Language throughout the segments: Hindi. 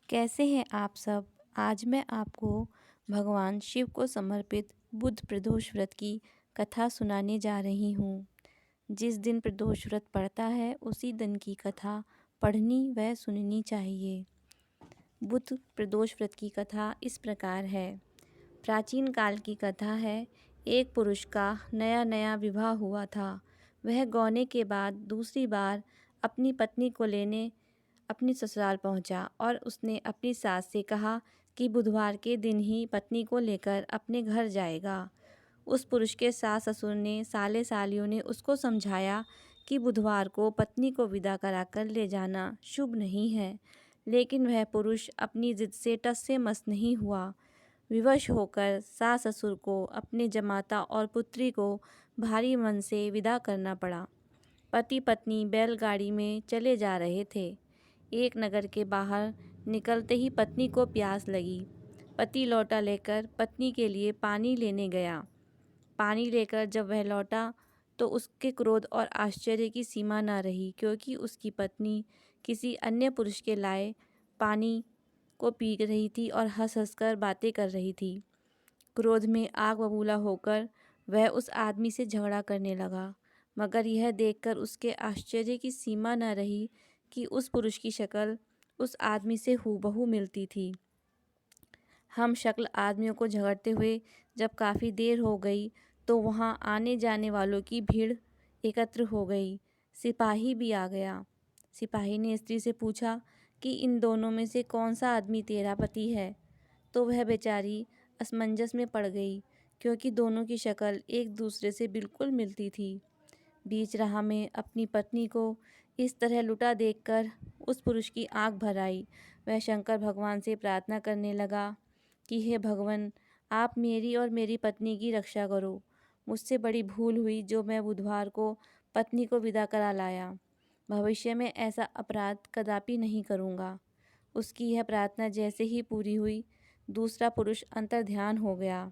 कैसे हैं आप सब। आज मैं आपको भगवान शिव को समर्पित बुध प्रदोष व्रत की कथा सुनाने जा रही हूँ। जिस दिन प्रदोष व्रत पड़ता है उसी दिन की कथा पढ़नी व सुननी चाहिए। बुध प्रदोष व्रत की कथा इस प्रकार है। प्राचीन काल की कथा है। एक पुरुष का नया नया विवाह हुआ था। वह गौने के बाद दूसरी बार अपनी पत्नी को लेने अपनी ससुराल पहुंचा और उसने अपनी सास से कहा कि बुधवार के दिन ही पत्नी को लेकर अपने घर जाएगा। उस पुरुष के सास ससुर ने साले सालियों ने उसको समझाया कि बुधवार को पत्नी को विदा कराकर ले जाना शुभ नहीं है, लेकिन वह पुरुष अपनी जिद से टस से मस नहीं हुआ। विवश होकर सास ससुर को अपने जमाता और पुत्री को भारी मन से विदा करना पड़ा। पति पत्नी बैलगाड़ी में चले जा रहे थे। एक नगर के बाहर निकलते ही पत्नी को प्यास लगी। पति लोटा लेकर पत्नी के लिए पानी लेने गया। पानी लेकर जब वह लौटा तो उसके क्रोध और आश्चर्य की सीमा न रही, क्योंकि उसकी पत्नी किसी अन्य पुरुष के लाए पानी को पी रही थी और हंस हंस कर बातें कर रही थी। क्रोध में आग बबूला होकर वह उस आदमी से झगड़ा करने लगा, मगर यह देखकर उसके आश्चर्य की सीमा न रही कि उस पुरुष की शक्ल उस आदमी से हूबहू मिलती थी। हम शक्ल आदमियों को झगड़ते हुए जब काफ़ी देर हो गई तो वहाँ आने जाने वालों की भीड़ एकत्र हो गई। सिपाही भी आ गया। सिपाही ने स्त्री से पूछा कि इन दोनों में से कौन सा आदमी तेरा पति है। तो वह बेचारी असमंजस में पड़ गई, क्योंकि दोनों की शक्ल एक दूसरे से बिल्कुल मिलती थी। बीच राह में अपनी पत्नी को इस तरह लुटा देखकर उस पुरुष की आंख भर आई। वह शंकर भगवान से प्रार्थना करने लगा कि हे भगवान, आप मेरी और मेरी पत्नी की रक्षा करो। मुझसे बड़ी भूल हुई जो मैं बुधवार को पत्नी को विदा करा लाया। भविष्य में ऐसा अपराध कदापि नहीं करूँगा। उसकी यह प्रार्थना जैसे ही पूरी हुई, दूसरा पुरुष अंतर्ध्यान हो गया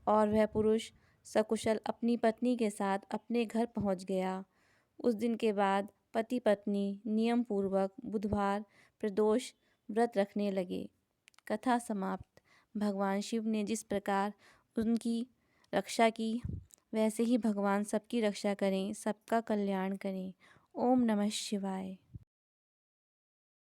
और वह पुरुष सकुशल अपनी पत्नी के साथ अपने घर पहुंच गया। उस दिन के बाद पति पत्नी नियम पूर्वक बुधवार प्रदोष व्रत रखने लगे। कथा समाप्त। भगवान शिव ने जिस प्रकार उनकी रक्षा की, वैसे ही भगवान सबकी रक्षा करें, सबका कल्याण करें। ओम नमः शिवाय।